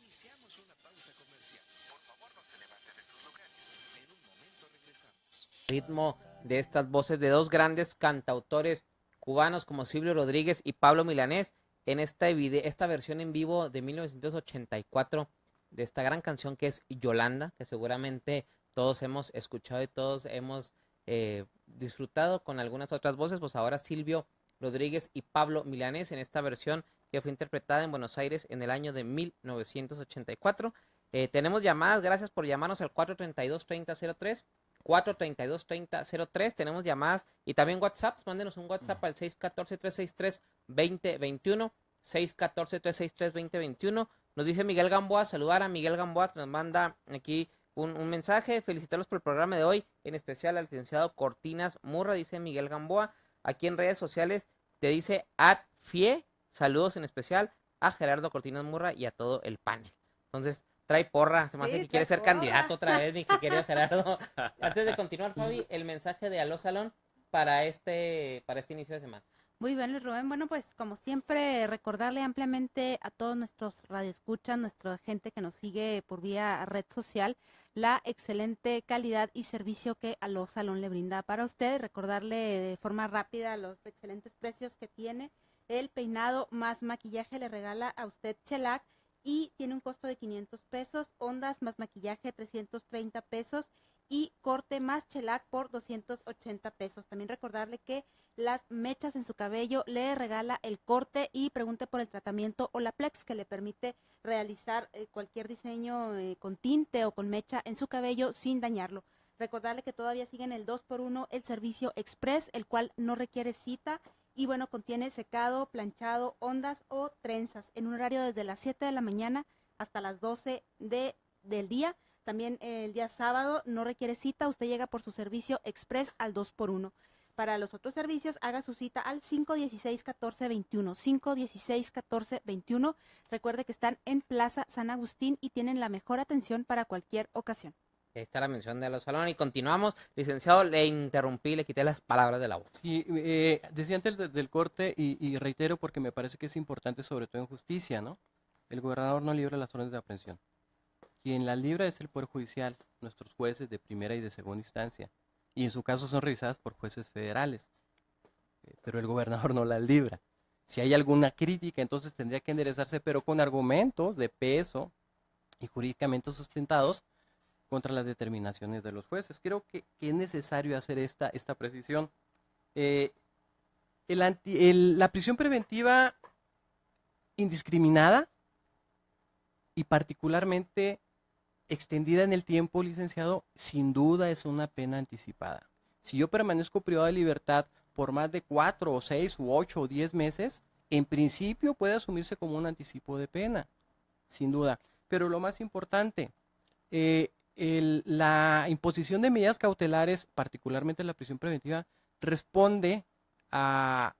Iniciamos una pausa comercial. Por favor, no te levantes de tus locales. En un momento regresamos. Ritmo de estas voces de dos grandes cantautores cubanos como Silvio Rodríguez y Pablo Milanés en esta versión en vivo de 1984 de esta gran canción que es Yolanda, que seguramente todos hemos escuchado y todos hemos disfrutado con algunas otras voces. Pues ahora Silvio Rodríguez y Pablo Milanés en esta versión que fue interpretada en Buenos Aires en el año de 1984. Tenemos llamadas, gracias por llamarnos al 432-3003, 432-3003, tenemos llamadas y también WhatsApps, mándenos un WhatsApp al 614-363-2021, 614-363-2021. Nos dice Miguel Gamboa, saludar a Miguel Gamboa que nos manda aquí un mensaje, felicitarlos por el programa de hoy, en especial al licenciado Cortinas Murra, dice Miguel Gamboa, aquí en redes sociales te dice @fie, saludos en especial a Gerardo Cortinas Murra y a todo el panel. Entonces, trae porra, se me hace que quiere ser candidato otra vez, mi querido Gerardo. Antes de continuar, Fabi, el mensaje de Aló Salón para este inicio de semana. Muy bien, Luis Rubén. Bueno, pues como siempre, recordarle ampliamente a todos nuestros radioescuchas, nuestra gente que nos sigue por vía red social, la excelente calidad y servicio que Aló Salón le brinda para usted. Recordarle de forma rápida los excelentes precios que tiene. El peinado más maquillaje le regala a usted Chelac y tiene un costo de 500 pesos, ondas más maquillaje 330 pesos y corte más Chelac por 280 pesos. También recordarle que las mechas en su cabello le regala el corte y pregunte por el tratamiento Olaplex que le permite realizar cualquier diseño con tinte o con mecha en su cabello sin dañarlo. Recordarle que todavía siguen el 2x1 el servicio express, el cual no requiere cita y bueno, contiene secado, planchado, ondas o trenzas en un horario desde las 7 de la mañana hasta las 12 del día. También el día sábado no requiere cita, usted llega por su servicio express al 2x1. Para los otros servicios, haga su cita al 516-1421, 516-1421. Recuerde que están en Plaza San Agustín y tienen la mejor atención para cualquier ocasión. Ahí está la mención de Aló Salón y continuamos. Licenciado, le interrumpí, le quité las palabras de la voz. Sí, decía antes del corte y reitero porque me parece que es importante, sobre todo en justicia, ¿no? El gobernador no libra las órdenes de aprehensión. Quien las libra es el Poder Judicial, nuestros jueces de primera y de segunda instancia. Y en su caso son revisadas por jueces federales. Pero el gobernador no las libra. Si hay alguna crítica, entonces tendría que enderezarse, pero con argumentos de peso y jurídicamente sustentados contra las determinaciones de los jueces. Creo que es necesario hacer esta precisión. La prisión preventiva indiscriminada y particularmente extendida en el tiempo, licenciado, sin duda es una pena anticipada. Si yo permanezco privado de libertad por más de 4 o 6 u 8 o 10 meses, en principio puede asumirse como un anticipo de pena, sin duda. Pero lo más importante, la imposición de medidas cautelares, particularmente la prisión preventiva, responde a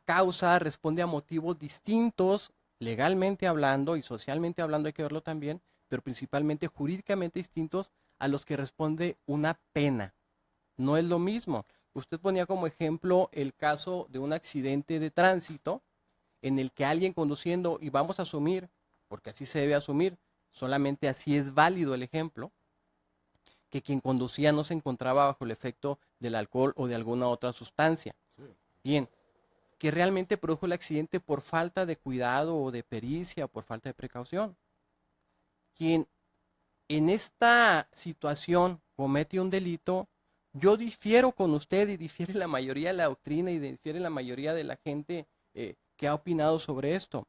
causa, responde a motivos distintos, legalmente hablando y socialmente hablando, hay que verlo también, pero principalmente jurídicamente distintos a los que responde una pena. No es lo mismo. Usted ponía como ejemplo el caso de un accidente de tránsito en el que alguien conduciendo, y vamos a asumir, porque así se debe asumir, solamente así es válido el ejemplo, que quien conducía no se encontraba bajo el efecto del alcohol o de alguna otra sustancia. Bien, que realmente produjo el accidente por falta de cuidado o de pericia o por falta de precaución. Quien en esta situación comete un delito, yo difiero con usted y difiere la mayoría de la doctrina y difiere la mayoría de la gente que ha opinado sobre esto.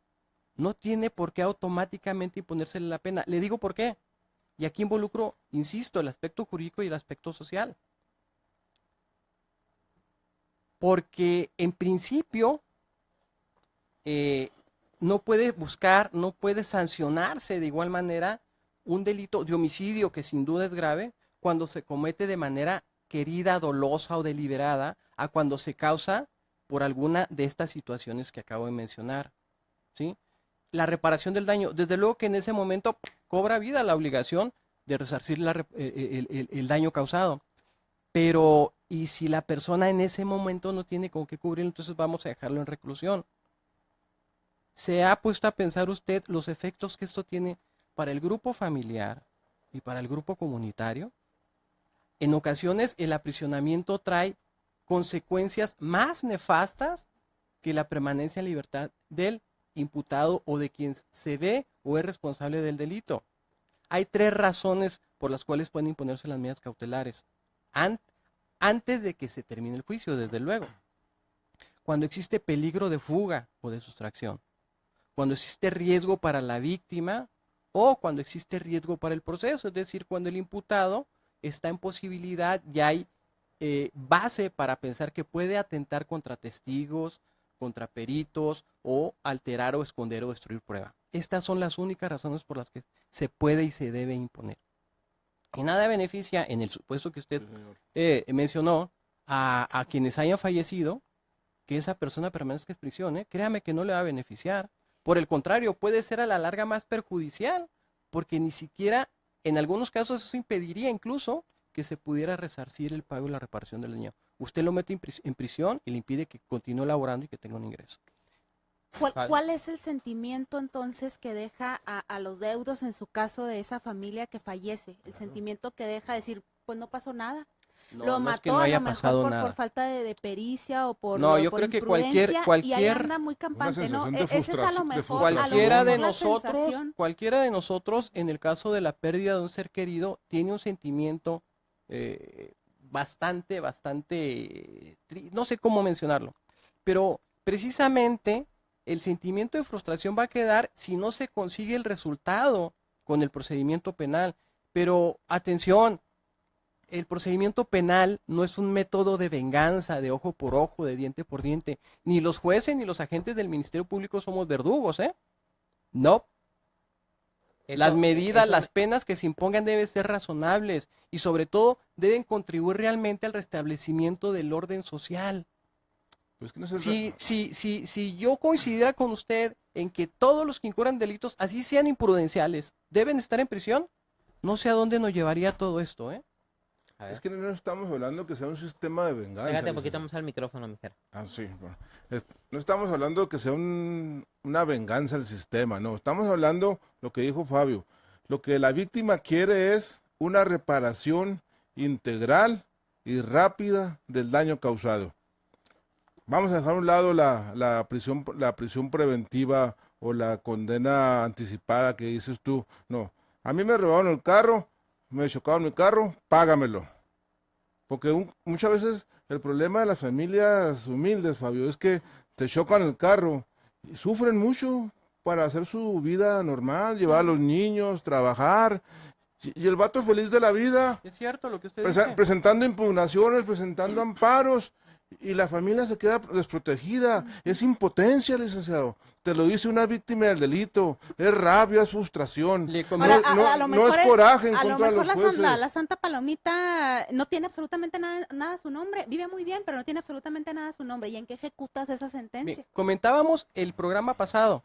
No tiene por qué automáticamente imponérsele la pena. Le digo por qué. Y aquí involucro, insisto, el aspecto jurídico y el aspecto social. Porque en principio no puede buscar, no puede sancionarse de igual manera un delito de homicidio que sin duda es grave cuando se comete de manera querida, dolosa o deliberada a cuando se causa por alguna de estas situaciones que acabo de mencionar, ¿sí? La reparación del daño, desde luego que en ese momento cobra vida la obligación de resarcir el daño causado, pero y si la persona en ese momento no tiene con qué cubrirlo, entonces vamos a dejarlo en reclusión. ¿Se ha puesto a pensar usted los efectos que esto tiene para el grupo familiar y para el grupo comunitario? En ocasiones el aprisionamiento trae consecuencias más nefastas que la permanencia en libertad del imputado o de quien se ve o es responsable del delito. Hay 3 razones por las cuales pueden imponerse las medidas cautelares antes de que se termine el juicio, desde luego. Cuando existe peligro de fuga o de sustracción, cuando existe riesgo para la víctima o cuando existe riesgo para el proceso, es decir, cuando el imputado está en posibilidad, ya hay base para pensar que puede atentar contra testigos, contra peritos o alterar o esconder o destruir prueba. Estas son las únicas razones por las que se puede y se debe imponer. Y nada beneficia, en el supuesto que usted mencionó, a quienes hayan fallecido, que esa persona permanezca en prisión. Créame que no le va a beneficiar. Por el contrario, puede ser a la larga más perjudicial, porque ni siquiera, en algunos casos, eso impediría incluso que se pudiera resarcir el pago y la reparación del daño. usted lo mete en prisión y le impide que continúe laborando y que tenga un ingreso. ¿Cuál es el sentimiento entonces que deja a los deudos en su caso de esa familia que fallece? El sentimiento que deja decir, pues no pasó nada. No, Lo no es mató que no haya a lo mejor pasado por nada. falta de pericia o por No, yo por creo que imprudencia, y ahí cualquier anda muy campante, ¿no? sensación de Ese es a lo frustración- de mejor, frustración. Cualquiera de la nosotros, sensación. cualquiera de nosotros, en el caso de la pérdida de un ser querido, tiene un sentimiento bastante, no sé cómo mencionarlo, pero precisamente el sentimiento de frustración va a quedar si no se consigue el resultado con el procedimiento penal. Pero atención, el procedimiento penal no es un método de venganza, de ojo por ojo, de diente por diente. Ni los jueces ni los agentes del Ministerio Público somos verdugos, ¿eh? No. Las medidas, las penas que se impongan deben ser razonables y sobre todo deben contribuir realmente al restablecimiento del orden social. Pues que no se Si yo coincidiera con usted en que todos los que incurran delitos, así sean imprudenciales, deben estar en prisión, no sé a dónde nos llevaría todo esto, ¿eh? Es que no estamos hablando que sea un sistema de venganza. Pégate un poquito más al micrófono, mijera. Ah, sí. Bueno. No estamos hablando que sea una venganza al sistema, no. Estamos hablando lo que dijo Fabio. Lo que la víctima quiere es una reparación integral y rápida del daño causado. Vamos a dejar a un lado la prisión preventiva o la condena anticipada que dices tú. No, a mí me robaron el carro, me chocaron mi carro, págamelo. Porque muchas veces el problema de las familias humildes, Fabio, es que te chocan el carro y sufren mucho para hacer su vida normal, llevar a los niños, trabajar. Y el vato feliz de la vida. Es cierto lo que usted dice. Presentando impugnaciones, presentando amparos. Y la familia se queda desprotegida. Es impotencia, licenciado. Te lo dice una víctima del delito. Es rabia, es frustración. Ahora, a lo No mejor es coraje en a lo contra de mejor los jueces. la Santa Palomita no tiene absolutamente nada a su nombre. Vive muy bien, pero no tiene absolutamente nada a su nombre. ¿Y en qué ejecutas esa sentencia? Bien, comentábamos el programa pasado.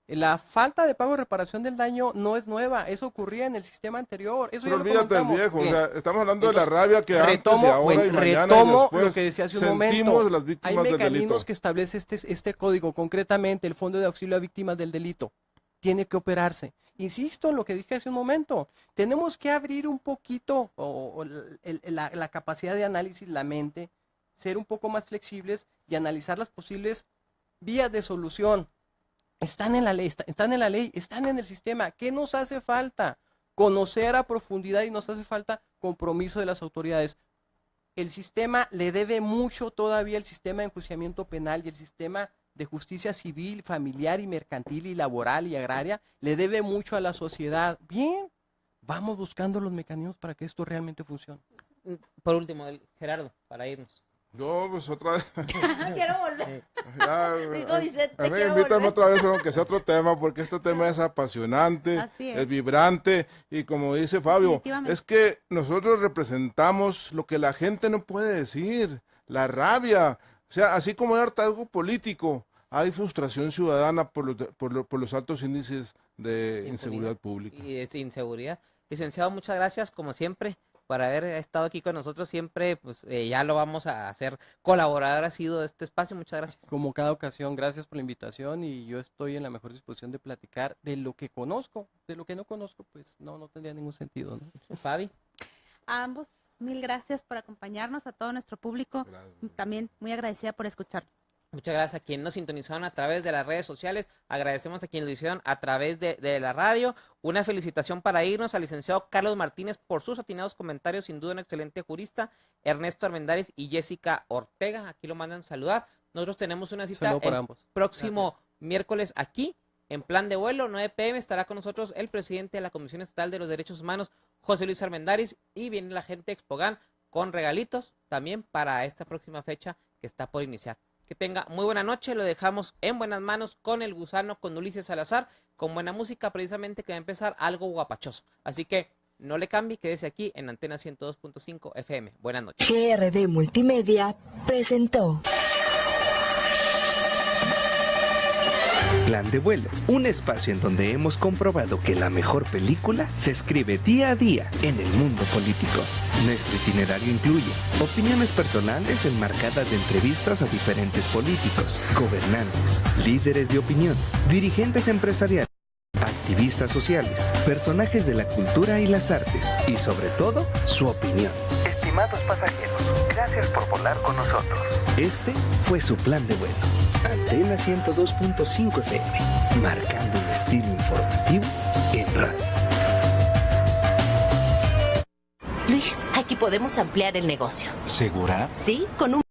La falta de pago de reparación del daño no es nueva, eso ocurría en el sistema anterior. Eso Pero ya lo olvídate del comentamos. viejo, Bien. o sea, estamos hablando de la Entonces, rabia que antes y ahora y mañana y retomo después lo que decía hace un sentimos momento. las Hay víctimas del delito. mecanismos que establece este código, concretamente el Fondo de Auxilio a Víctimas del Delito. Tiene que operarse. Insisto en lo que dije hace un momento. Tenemos que abrir un poquito la capacidad de análisis, la mente, ser un poco más flexibles y analizar las posibles vías de solución. Están en la ley, están en el sistema. ¿Qué nos hace falta? Conocer a profundidad y nos hace falta compromiso de las autoridades. El sistema le debe mucho todavía, el sistema de enjuiciamiento penal y el sistema de justicia civil, familiar y mercantil y laboral y agraria, le debe mucho a la sociedad. Bien, vamos buscando los mecanismos para que esto realmente funcione. Por último, Gerardo, para irnos. Yo, pues otra vez. Quiero volver. Ya, Dijo Vicente, a mí quiero invítame volver. otra vez, aunque sea otro tema, porque este tema es apasionante, Así es. es vibrante, y como dice Fabio, Definitivamente. es que nosotros representamos lo que la gente no puede decir, la rabia. O sea, así como hay hartazgo político, hay frustración ciudadana por los altos índices de inseguridad pública. Y inseguridad. Licenciado, muchas gracias, como siempre, por haber estado aquí con nosotros. Siempre, pues, ya lo vamos a hacer colaborador asiduo de este espacio. Muchas gracias. Como cada ocasión, gracias por la invitación y yo estoy en la mejor disposición de platicar de lo que conozco. De lo que no conozco, pues no tendría ningún sentido, ¿no? Fabi. A ambos, mil gracias por acompañarnos, a todo nuestro público. También muy agradecida por escucharnos. Muchas gracias a quienes nos sintonizaron a través de las redes sociales. Agradecemos a quienes lo hicieron a través de la radio. Una felicitación para irnos al licenciado Carlos Martínez por sus atinados comentarios. Sin duda, un excelente jurista. Ernesto Armendáriz y Jessica Ortega. Aquí lo mandan saludar. Nosotros tenemos una cita Saludo para el ambos. próximo Gracias. miércoles aquí en Plan de Vuelo, 9 p.m. Estará con nosotros el presidente de la Comisión Estatal de los Derechos Humanos, José Luis Armendáriz. Y viene la gente de Expogan con regalitos también para esta próxima fecha que está por iniciar. Que tenga muy buena noche, lo dejamos en buenas manos con El Gusano, con Ulises Salazar, con buena música precisamente que va a empezar algo guapachoso. Así que no le cambie, quédese aquí en Antena 102.5 FM. Buenas noches. GRD Multimedia presentó Plan de Vuelo, un espacio en donde hemos comprobado que la mejor película se escribe día a día en el mundo político. Nuestro itinerario incluye opiniones personales enmarcadas de entrevistas a diferentes políticos, gobernantes, líderes de opinión, dirigentes empresariales, activistas sociales, personajes de la cultura y las artes y sobre todo, su opinión. Estimados pasajeros, gracias por volar con nosotros. Este fue su Plan de Vuelo. Antena 102.5 FM, marcando un estilo informativo en radio. Luis, aquí podemos ampliar el negocio. ¿Segura? Sí, con un